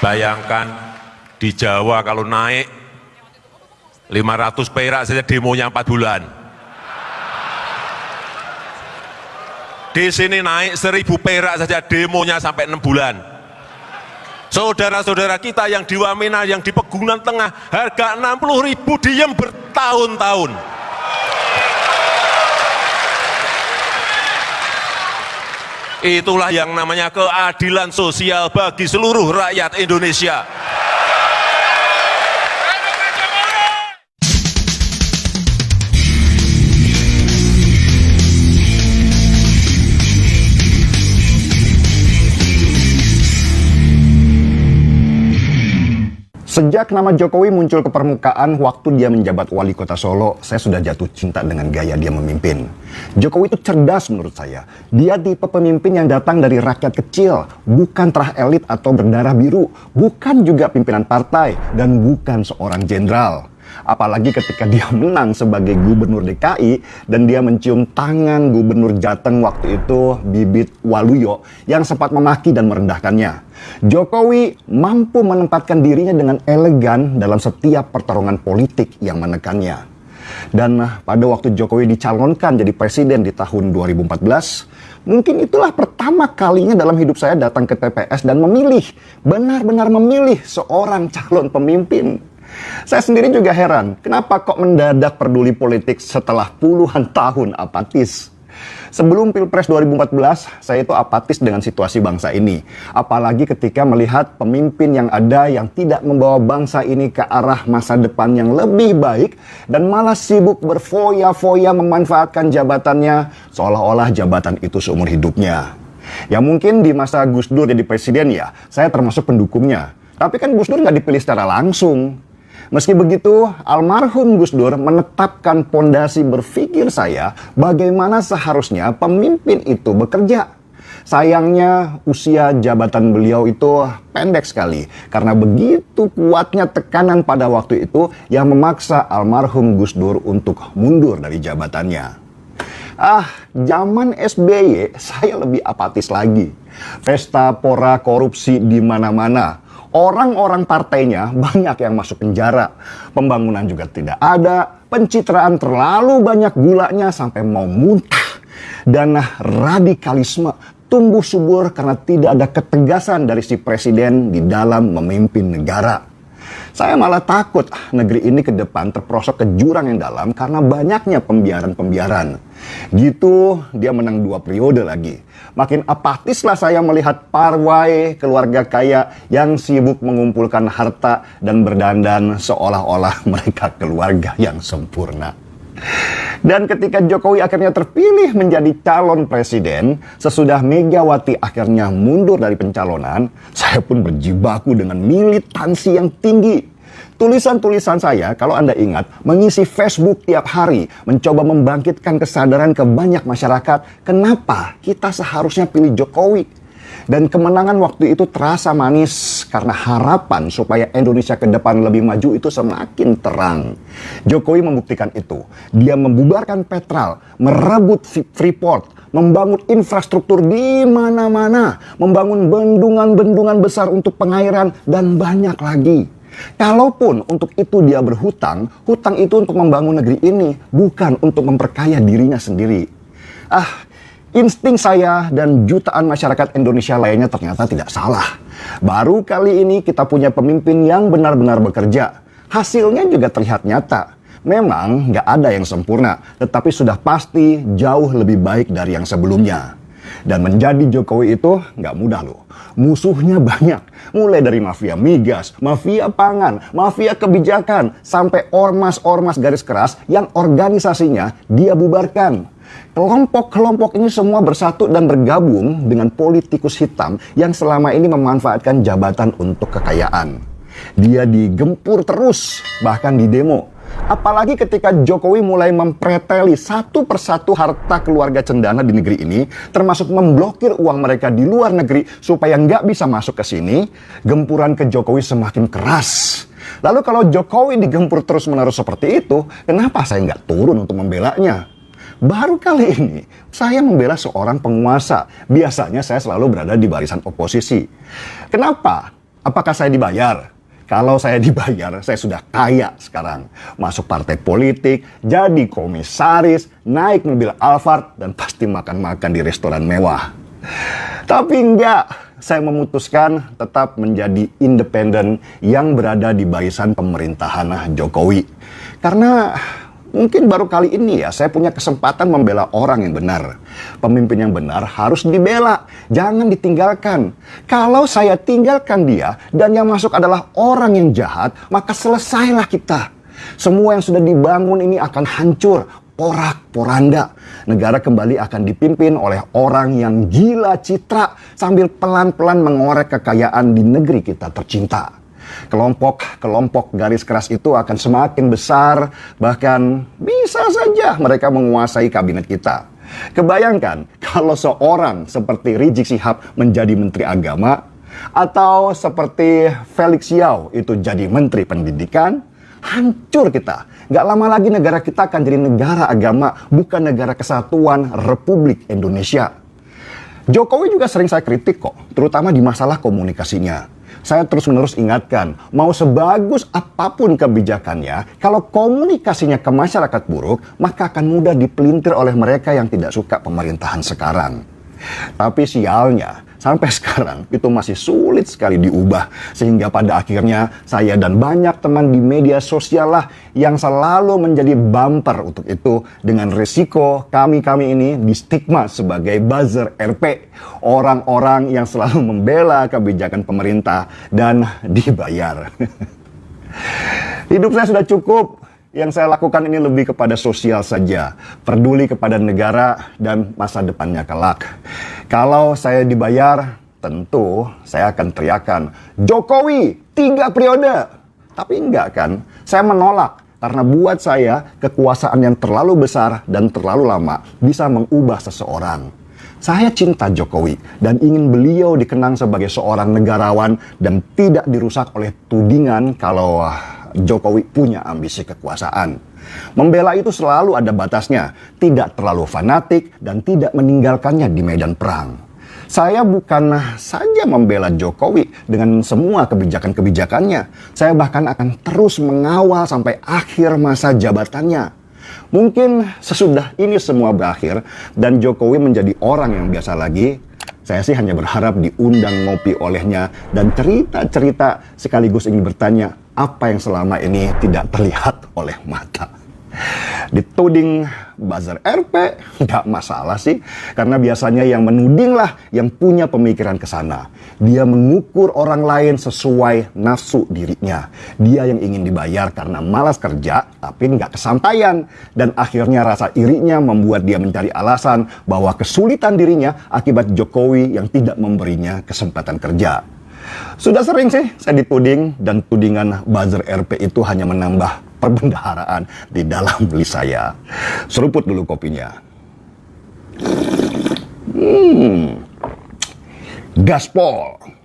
Bayangkan di Jawa kalau naik 500 perak saja demonya 4 bulan. Di sini naik 1000 perak saja demonya sampai 6 bulan. Saudara-saudara kita yang di Wamena, yang di Pegunungan Tengah, harga 60.000 diem bertahun-tahun. Itulah yang namanya keadilan sosial bagi seluruh rakyat Indonesia. Sejak nama Jokowi muncul ke permukaan waktu dia menjabat wali kota Solo, saya sudah jatuh cinta dengan gaya dia memimpin. Jokowi itu cerdas menurut saya. Dia tipe pemimpin yang datang dari rakyat kecil, bukan terah elit atau berdarah biru, bukan juga pimpinan partai, dan bukan seorang jenderal. Apalagi ketika dia menang sebagai gubernur DKI dan dia mencium tangan gubernur Jateng waktu itu, Bibit Waluyo, yang sempat memaki dan merendahkannya. Jokowi mampu menempatkan dirinya dengan elegan dalam setiap pertarungan politik yang menekannya. Dan pada waktu Jokowi dicalonkan jadi presiden di tahun 2014, mungkin itulah pertama kalinya dalam hidup saya datang ke TPS dan memilih, benar-benar memilih seorang calon pemimpin. Saya sendiri juga heran, kenapa kok mendadak peduli politik setelah puluhan tahun apatis. Sebelum Pilpres 2014, saya itu apatis dengan situasi bangsa ini. Apalagi ketika melihat pemimpin yang ada yang tidak membawa bangsa ini ke arah masa depan yang lebih baik dan malah sibuk berfoya-foya memanfaatkan jabatannya seolah-olah jabatan itu seumur hidupnya. Ya mungkin di masa Gus Dur jadi presiden ya, saya termasuk pendukungnya. Tapi kan Gus Dur nggak dipilih secara langsung. Meski begitu, almarhum Gus Dur menetapkan pondasi berpikir saya bagaimana seharusnya pemimpin itu bekerja. Sayangnya usia jabatan beliau itu pendek sekali karena begitu kuatnya tekanan pada waktu itu yang memaksa almarhum Gus Dur untuk mundur dari jabatannya. Zaman SBY saya lebih apatis lagi. Pesta pora korupsi di mana-mana. Orang-orang partainya banyak yang masuk penjara. Pembangunan juga tidak ada. Pencitraan terlalu banyak gulanya sampai mau muntah. Dan radikalisme tumbuh subur karena tidak ada ketegasan dari si presiden di dalam memimpin negara. Saya malah takut negeri ini ke depan terperosok ke jurang yang dalam karena banyaknya pembiaran-pembiaran. Gitu dia menang 2 periode lagi. Makin apatislah saya melihat parwai keluarga kaya yang sibuk mengumpulkan harta dan berdandan seolah-olah mereka keluarga yang sempurna. Dan ketika Jokowi akhirnya terpilih menjadi calon presiden, sesudah Megawati akhirnya mundur dari pencalonan, saya pun berjibaku dengan militansi yang tinggi. Tulisan-tulisan saya, kalau Anda ingat, mengisi Facebook tiap hari, mencoba membangkitkan kesadaran ke banyak masyarakat, kenapa kita seharusnya pilih Jokowi. Dan kemenangan waktu itu terasa manis karena harapan supaya Indonesia ke depan lebih maju itu semakin terang. Jokowi membuktikan itu. Dia membubarkan Petral, merebut Freeport, membangun infrastruktur di mana-mana, membangun bendungan-bendungan besar untuk pengairan, dan banyak lagi. Kalaupun untuk itu dia berhutang, hutang itu untuk membangun negeri ini, bukan untuk memperkaya dirinya sendiri. Insting saya dan jutaan masyarakat Indonesia lainnya ternyata tidak salah. Baru kali ini kita punya pemimpin yang benar-benar bekerja. Hasilnya juga terlihat nyata. Memang nggak ada yang sempurna, tetapi sudah pasti jauh lebih baik dari yang sebelumnya. Dan menjadi Jokowi itu nggak mudah loh. Musuhnya banyak. Mulai dari mafia migas, mafia pangan, mafia kebijakan, sampai ormas-ormas garis keras yang organisasinya dia bubarkan. Kelompok-kelompok ini semua bersatu dan bergabung dengan politikus hitam yang selama ini memanfaatkan jabatan untuk kekayaan. Dia digempur terus, bahkan di demo. Apalagi ketika Jokowi mulai mempreteli satu persatu harta keluarga cendana di negeri ini, termasuk memblokir uang mereka di luar negeri supaya nggak bisa masuk ke sini, gempuran ke Jokowi semakin keras. Lalu kalau Jokowi digempur terus-menerus seperti itu, kenapa saya nggak turun untuk membelanya? Baru kali ini, saya membela seorang penguasa. Biasanya saya selalu berada di barisan oposisi. Kenapa? Apakah saya dibayar? Kalau saya dibayar, saya sudah kaya sekarang. Masuk partai politik, jadi komisaris, naik mobil Alphard, dan pasti makan-makan di restoran mewah. Tapi enggak, saya memutuskan tetap menjadi independen yang berada di barisan pemerintahan Jokowi. Karena mungkin baru kali ini ya saya punya kesempatan membela orang yang benar. Pemimpin yang benar harus dibela, jangan ditinggalkan. Kalau saya tinggalkan dia dan yang masuk adalah orang yang jahat, maka selesailah kita. Semua yang sudah dibangun ini akan hancur, porak-poranda. Negara kembali akan dipimpin oleh orang yang gila citra sambil pelan-pelan mengorek kekayaan di negeri kita tercinta. Kelompok-kelompok garis keras itu akan semakin besar, bahkan bisa saja mereka menguasai kabinet kita. Kebayangkan kalau seorang seperti Rizik Syihab menjadi Menteri Agama, atau seperti Felix Yao itu jadi Menteri Pendidikan, hancur kita. Gak lama lagi negara kita akan jadi negara agama, bukan negara kesatuan Republik Indonesia. Jokowi juga sering saya kritik kok, terutama di masalah komunikasinya. Saya terus-menerus ingatkan, mau sebagus apapun kebijakannya, kalau komunikasinya ke masyarakat buruk, maka akan mudah dipelintir oleh mereka yang tidak suka pemerintahan sekarang. Tapi sialnya, sampai sekarang itu masih sulit sekali diubah. Sehingga pada akhirnya saya dan banyak teman di media sosial lah yang selalu menjadi bumper untuk itu. Dengan resiko kami ini di stigma sebagai buzzer RP. Orang-orang yang selalu membela kebijakan pemerintah dan dibayar. Hidup saya sudah cukup. Yang saya lakukan ini lebih kepada sosial saja, peduli kepada negara dan masa depannya kelak. Kalau saya dibayar, tentu saya akan teriakan, Jokowi 3 periode. Tapi enggak kan, saya menolak. Karena buat saya, kekuasaan yang terlalu besar dan terlalu lama bisa mengubah seseorang. Saya cinta Jokowi dan ingin beliau dikenang sebagai seorang negarawan dan tidak dirusak oleh tudingan kalau Jokowi punya ambisi kekuasaan. Membela itu selalu ada batasnya, tidak terlalu fanatik dan tidak meninggalkannya di medan perang. Saya bukan saja membela Jokowi dengan semua kebijakan-kebijakannya, saya bahkan akan terus mengawal sampai akhir masa jabatannya. Mungkin sesudah ini semua berakhir dan Jokowi menjadi orang yang biasa lagi, saya sih hanya berharap diundang ngopi olehnya dan cerita-cerita sekaligus ingin bertanya apa yang selama ini tidak terlihat oleh mata. Dituding buzzer RP, nggak masalah sih. Karena biasanya yang menuding lah yang punya pemikiran ke sana. Dia mengukur orang lain sesuai nafsu dirinya. Dia yang ingin dibayar karena malas kerja, tapi nggak kesampaian. Dan akhirnya rasa irinya membuat dia mencari alasan bahwa kesulitan dirinya akibat Jokowi yang tidak memberinya kesempatan kerja. Sudah sering sih saya dituding dan tudingan buzzer RP itu hanya menambah perbendaharaan di dalam list saya. Seruput dulu kopinya. Gaspol.